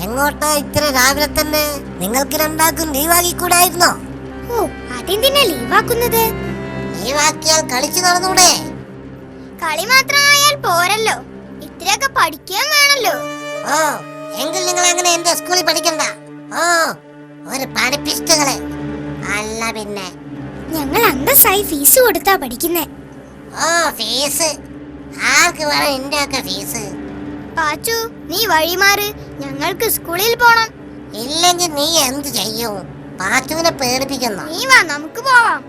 എങ്ങോട്ടാ ഇത്ര രാവിലെ തന്നെ? നിങ്ങൾക്ക് രണ്ടാക്കും ലീവാക്കിക്കൂടായിരുന്നോ? അതെന്തിനാ ലീവാക്കുന്നത്? ലീവാക്കിയാൽ കളിച്ചു നടന്നൂടെ? കളി മാത്രമായാൽ പോരല്ലോ, ഇത്രയൊക്കെ പഠിക്കാൻ വേണല്ലോ. ഓ, എങ്കിൽ നിങ്ങൾ അങ്ങനെ എന്റെ സ്കൂളിൽ പഠിക്കണ്ട. ഓ, ഒരു പഠിപ്പിസ്റ്റുകളെ അല്ല. പിന്നെ ഞങ്ങൾ അന്തസ്സായി ഫീസ് കൊടുത്താ പഠിക്കുന്നേ. ഓ, ഫീസ് ആർക്ക് വേണം? എന്റെ ഒക്കെ ഫീസ്. പാച്ചു, നീ വഴിമാറ്, ഞങ്ങൾക്ക് സ്കൂളിൽ പോണം. ഇല്ലെങ്കിൽ നീ എന്ത് ചെയ്യും? പാച്ചുവിനെ പേടിപ്പിക്കുന്നു. നീ വാ, നമുക്ക് പോവാം.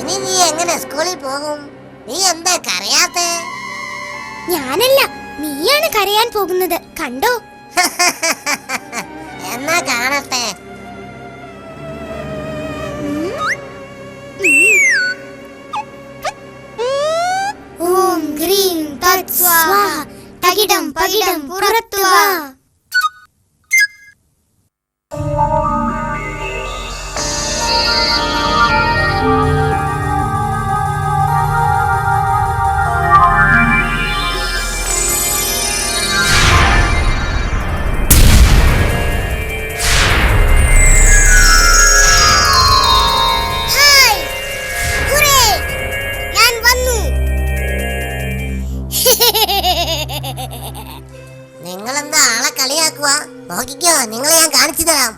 ഇനി നീ എങ്ങനെ സ്കൂളിൽ പോകും? നീ എന്താ കരയാത്തെ? ഞാനല്ല, നീയാണ് കരയാൻ പോകുന്നത്, കണ്ടോ? എന്നാ കാണട്ടെ. ഓം ഗ്രീം തത് സ്വാഹ, തകിടം പകിടം പുറത്തു വാ. നിങ്ങളെന്താ ആളെ കളിയാക്കുക? നോക്കിക്കോ, നിങ്ങളെ ഞാൻ കാണിച്ചു തരാം.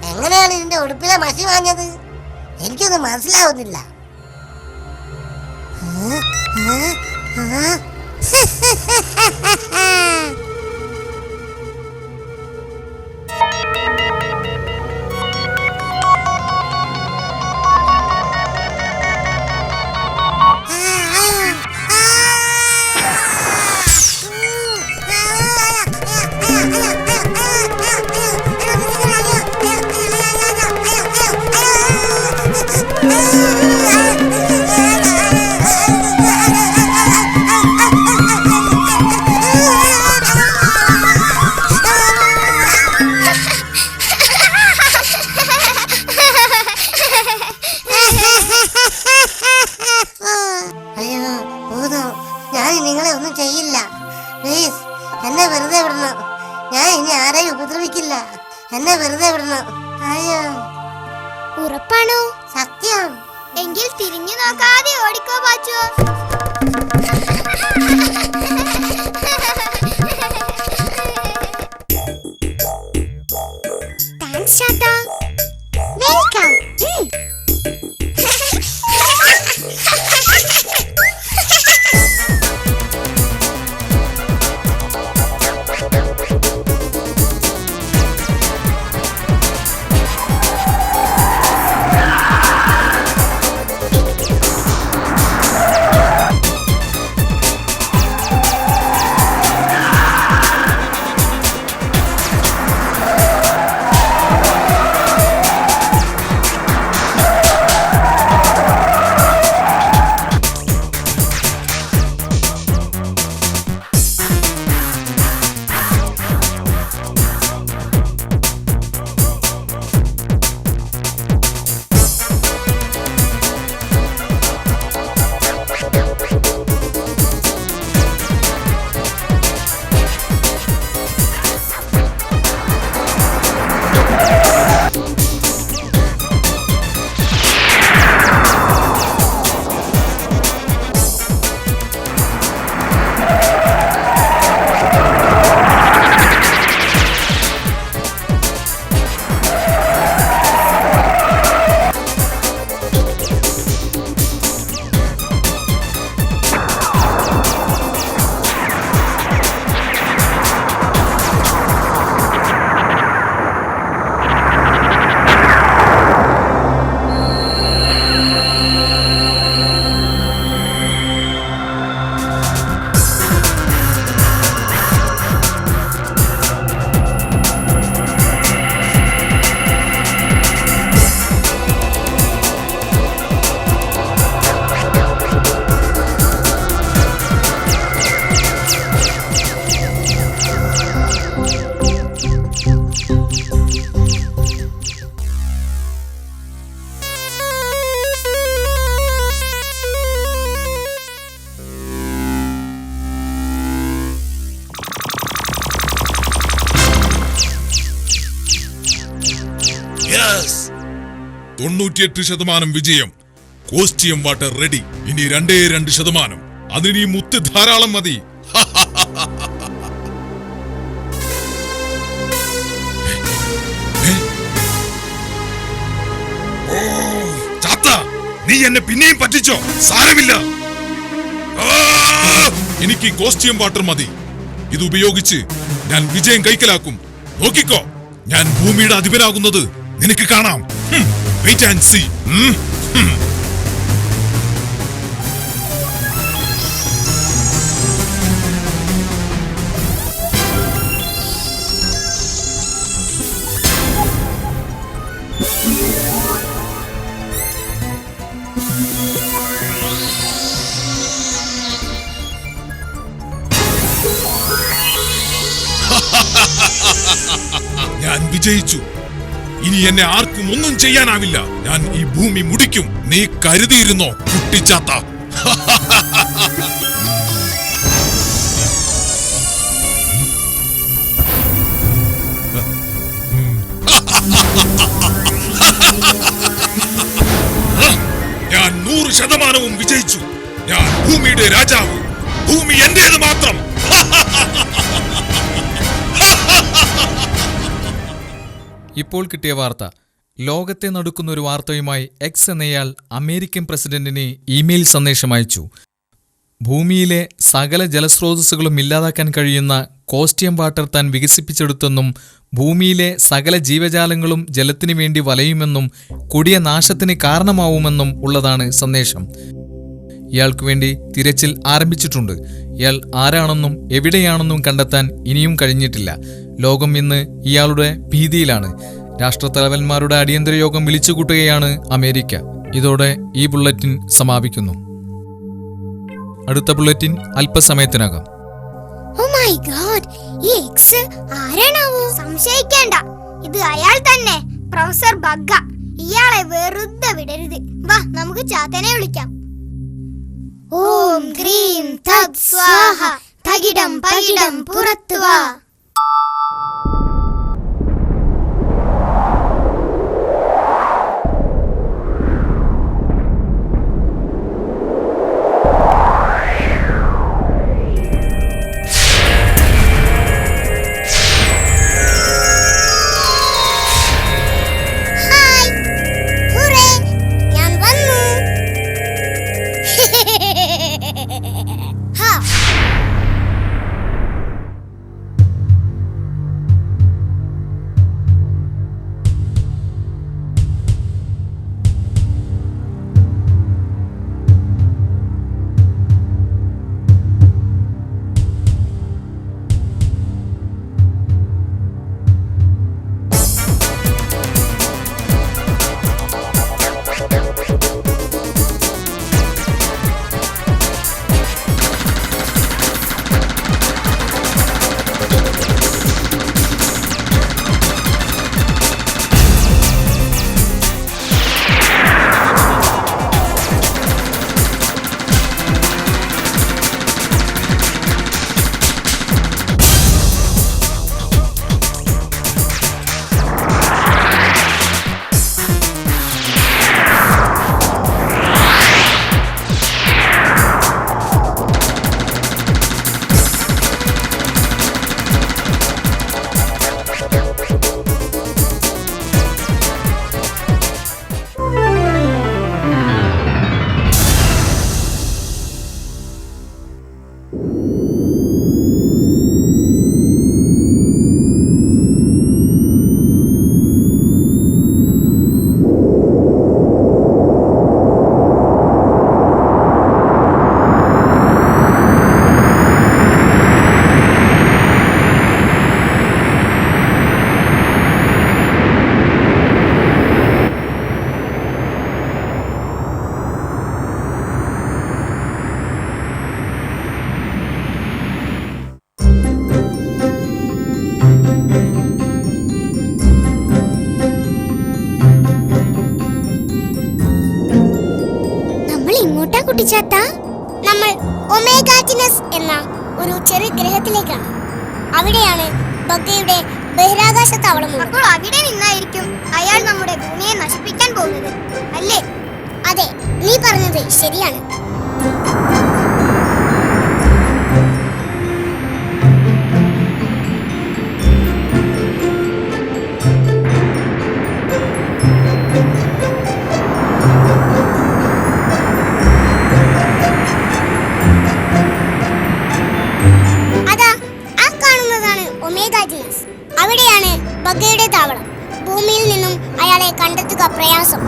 എങ്ങനെയാണ് ഇതിന്റെ ഉടുപ്പിലെ മഷി വാങ്ങിയത്? എനിക്കൊന്നും മനസ്സിലാവുന്നില്ല. ഞാൻ നിങ്ങളെ ഒന്നും ചെയ്യില്ല. പ്ലീസ്, എന്നെ വെറുതെ വിടണം. ഞാൻ ഇനി ആരെയും ഉപദ്രവിക്കില്ല. എന്നെ വെറുതെ വിടണം. അയ്യോ. ഉറപ്പാണോ? സത്യം. എങ്കിൽ തിരിഞ്ഞു നോക്കാതെ ഓടിക്കോ പാച്ചു. താങ്ക്സ് ചാട്ടാ. വെൽക്കം. 98% വിജയം. Costume water ready. ഇനി 2% അതിന് ഈ മുത്ത് ധാരാളം മതി. ചാത്ത, നീ എന്നെ പിന്നെയും പറ്റിച്ചോ? സാരമില്ല, എനിക്ക് കോസ്റ്റ്യൂം വാട്ടർ മതി. ഇത് ഉപയോഗിച്ച് ഞാൻ വിജയം കൈക്കലാക്കും. നോക്കിക്കോ, ഞാൻ ഭൂമിയുടെ അധിപനാകുന്നത് നിനക്ക് കാണാം. Wait and see. ഞാൻ വിജയിച്ചു. ഇനി എന്നെ ആർക്കും ഒന്നും ചെയ്യാനാവില്ല. ഞാൻ ഈ ഭൂമി മുടിക്കും. നീ കരുതിയിരുന്നോ കുട്ടിച്ചാത്ത? ഞാൻ 100% വിജയിച്ചു. ഞാൻ ഭൂമിയുടെ രാജാവ്. ഭൂമി എന്റേത് മാത്രം. ഇപ്പോൾ കിട്ടിയ വാർത്ത. ലോകത്തെ നടുക്കുന്ന ഒരു വാർത്തയുമായി എക്സ് എന്നയാൾ അമേരിക്കൻ പ്രസിഡന്റിന് ഇമെയിൽ സന്ദേശം അയച്ചു. ഭൂമിയിലെ സകല ജലസ്രോതസ്സുകളും ഇല്ലാതാക്കാൻ കഴിയുന്ന കോസ്റ്റ്യൂം വാട്ടർ താൻ വികസിപ്പിച്ചെടുത്തെന്നും ഭൂമിയിലെ സകല ജീവജാലങ്ങളും ജലത്തിനു വേണ്ടി വലയുമെന്നും കൊടിയ നാശത്തിന് കാരണമാവുമെന്നും ഉള്ളതാണ് സന്ദേശം. ഇയാൾക്കു വേണ്ടി തിരച്ചിൽ ആരംഭിച്ചിട്ടുണ്ട്. ഇയാൾ ആരാണെന്നും എവിടെയാണെന്നും കണ്ടെത്താൻ ഇനിയും കഴിഞ്ഞിട്ടില്ല. ലോകം ഇന്ന് ഇയാളുടെ ഭീതിയിലാണ്. രാഷ്ട്രത്തലവന്മാരുടെ അടിയന്തര യോഗം വിളിച്ചുകൂട്ടുകയാണ് അമേരിക്ക. ഇതോടെ ഈ ബുള്ളറ്റിൻ സമാപിക്കുന്നു. അടുത്ത ബുള്ളറ്റിൻ അല്പസമയത്തിനകം. ഓ മൈ ഗോഡ്, ഈ എക്സ് ആരാണാവോ? സംശയിക്കേണ്ട, ഇത് അയാൾ തന്നെ, പ്രൊഫസർ ബഗ്ഗ. ഇയാളെ വെറുതെ വിടരുത്. വാ, നമുക്ക് ചാത്തനെ വിളിക്കാം. ഓം ഗ്രീം തത് സ്വാഹ, തകിടം പകിടം പുറത്തു വാ. നമ്മൾ ഒമേഗാറ്റിനസ് എന്ന ഒരു ചെറിയ ഗ്രഹത്തിലേക്കാണ്. അവിടെയാണ് ബഗ്ഗയുടെ ബഹിരാകാശ താവളമുണ്ട്. അപ്പോൾ അവിടെ നിന്നായിരിക്കും അയാൾ നമ്മുടെ ഭൂമിയെ നശിപ്പിക്കാൻ പോകുന്നത്, അല്ലേ? അതെ, നീ പറഞ്ഞത് ശരിയാണ്. അവിടെയാണ് ബഗ്ഗയുടെ താവളം. ഭൂമിയിൽ നിന്നും അയാളെ കണ്ടെത്തുക പ്രയാസം.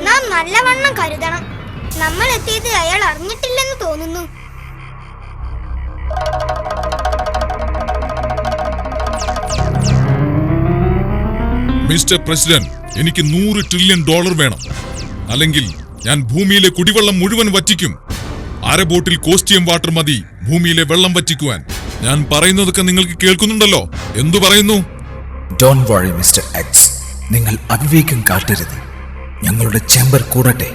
നാം നല്ലവണ്ണം കരുതണം. നമ്മൾ എത്തിയത് അയാൾ അറിഞ്ഞിട്ടില്ലെന്ന് തോന്നുന്നു. മിസ്റ്റർ പ്രസിഡന്റ്, എനിക്ക് $100 ട്രില്യൺ വേണം. അല്ലെങ്കിൽ ഞാൻ ഭൂമിയിലെ കുടിവെള്ളം മുഴുവൻ വറ്റിക്കും. അര ബോട്ടിൽ കോസ്റ്റ്യം വാട്ടർ മതി ഭൂമിയിലെ വെള്ളം വറ്റിക്കുവാൻ. ഞാൻ പറയുന്നതൊക്കെ നിങ്ങൾക്ക് കേൾക്കുന്നുണ്ടല്ലോ. എന്തു പറയുന്നു? ഡോണ്ട് വറി മിസ്റ്റർ എക്സ്, നിങ്ങൾ അവിവേകം കാട്ടരുത്. ഞങ്ങളുടെ ചേംബർ കൂടട്ടെ.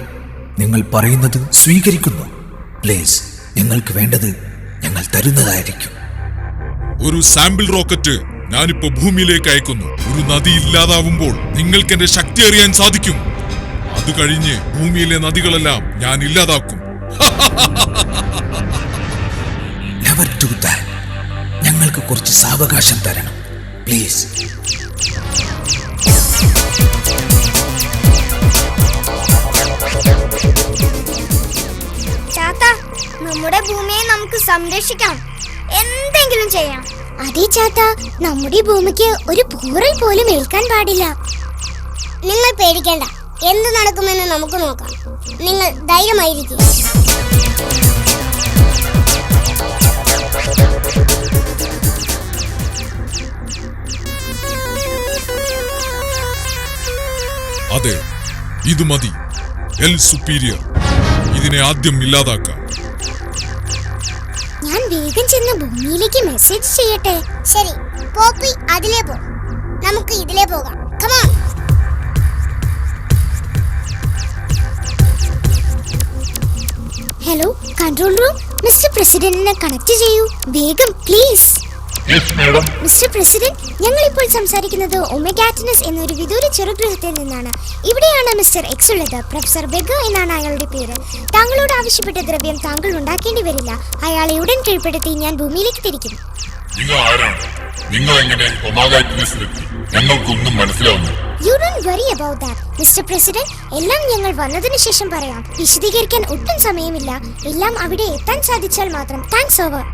നിങ്ങൾ പറയുന്നത് സ്വീകരിക്കുന്നു. പ്ലീസ്, ഞങ്ങൾക്ക് വേണ്ടത് ഞങ്ങൾ തരുന്നതായിരിക്കും. ഒരു സാമ്പിൾ റോക്കറ്റ് ഞാനിപ്പോ ഭൂമിയിലേക്ക് അയക്കുന്നു. ഒരു നദി ഇല്ലാതാവുമ്പോൾ നിങ്ങൾക്ക് എന്റെ ശക്തി അറിയാൻ സാധിക്കും. അത് കഴിഞ്ഞ് ഭൂമിയിലെ നദികളെല്ലാം ഞാൻ ഇല്ലാതാക്കും. Never do that. ഞങ്ങൾക്ക് കുറച്ച് സാവകാശം തരണം പ്ലീസ്. ചാത്താ, നമ്മുടെ ഭൂമിയെ നമുക്ക് സംരക്ഷിക്കണം. എന്തെങ്കിലും ചെയ്യാം. അതേ ചാത്ത, നമ്മുടെ ഭൂമിക്ക് ഒരു പൂറൽ പോലും ഏൽക്കാൻ പാടില്ല. നിങ്ങൾ പേടിക്കേണ്ട, എന്ത് നടക്കുമെന്ന് നമുക്ക് നോക്കാം. നിങ്ങൾ ധൈര്യമായിരിക്കും. അതെ, ഇത് മതി. എൽ സുപ്പീരിയർ, ഇതിനെ ആദ്യം ഇല്ലാതാക്കാം. ഞാൻ വേഗം ചെന്ന് ഭൂമിയിലേക്ക് മെസ്സേജ് ചെയ്യട്ടെ. ശരി പോപ്പി, അതിലേ പോ. നമുക്ക് ഇതിലേ പോകാം. Come on. Hello control room, mister പ്രസിഡന്റിനെ കണക്ട് ചെയ്യൂ വേഗം പ്ലീസ്. മിസ്റ്റർ പ്രസിഡന്റ്, ഞങ്ങൾ ഇപ്പോൾ സംസാരിക്കുന്നത് ഒമേഗാറ്റിനസ് എന്നൊരു വിദൂര ചെറുഗ്രഹത്തിൽ നിന്നാണ്. ഇവിടെയാണ് മിസ്റ്റർ എക്സ് ഉള്ളത്. പ്രൊഫസർ ബെഗ എന്നാണ് അയാളുടെ പേര്. താങ്കളോട് ആവശ്യപ്പെട്ട ദ്രവ്യം താങ്കൾ ഉണ്ടാക്കേണ്ടി വരില്ല. അയാളെ ഉടൻ കീഴ്പ്പെടുത്തി ഞാൻ ഭൂമിയിലേക്ക് തിരിക്കും. നിങ്ങൾ ആരാണ്? നിങ്ങൾ എങ്ങനെ ഒമേഗാറ്റിനസിലെത്തി? ഞങ്ങൾക്കൊന്നും മനസ്സിലാവുന്നു. You don't worry about that, Mr. President. എല്ലാം ഞങ്ങൾ വന്നതിന് ശേഷം പറയാം. വിശദീകരിക്കാൻ ഒട്ടും സമയമില്ല. എല്ലാം അവിടെ എത്താൻ സാധിച്ചാൽ മാത്രം. Thanks over.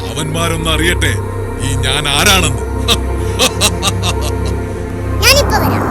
അവന്മാരൊന്ന് അറിയട്ടെ ഈ ഞാൻ ആരാണെന്ന്. ഞാനിപ്പോ വരാം.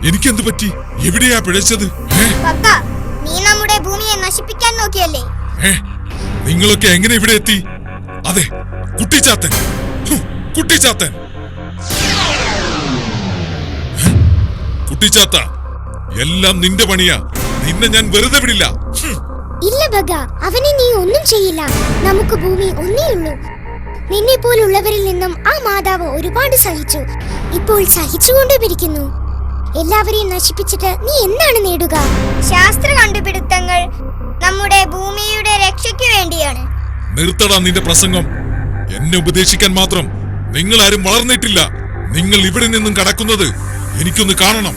എനിക്കെന്ത് പറ്റി? എവിടെയാ പിഴച്ചത്? നീ നമ്മുടെ ഭൂമിയെ നശിപ്പിക്കാൻ നോക്കിയല്ലേ? നിങ്ങളൊക്കെ എങ്ങനെ ഇവിടെ എത്തി? അതെ, കുട്ടിച്ചാത്തൻ. കുട്ടിച്ചാത്തൻ, കുട്ടിച്ചാത്ത, എല്ലാം നിന്റെ പണിയാ. നിന്നെ ഞാൻ വെറുതെ വിടില്ല. ഇല്ല ബഗ, അവനെ നീ ഒന്നും ചെയ്യില്ല. നമുക്ക് ഭൂമി ഒന്നേ ഉള്ളൂ. നിന്നെ പോലുള്ളവരിൽ നിന്നും ആ മാതാവ് ഒരുപാട് സഹിച്ചു. ഇപ്പോൾ സഹിച്ചുകൊണ്ടുമിരിക്കുന്നു. എല്ലാവരെയും നശിപ്പിച്ചിട്ട് നീ എന്താണ് നേടുക? ശാസ്ത്ര കണ്ടുപിടുത്തങ്ങൾ നമ്മുടെ ഭൂമിയുടെ രക്ഷയ്ക്ക് വേണ്ടിയാണ്. നിർത്തടാ നിന്റെ പ്രസംഗം. എന്നെ ഉപദേശിക്കാൻ മാത്രം നിങ്ങൾ ആരും വളർന്നിട്ടില്ല. നിങ്ങൾ ഇവിടെ നിന്നും കടക്കുന്നത് എനിക്കൊന്ന് കാണണം.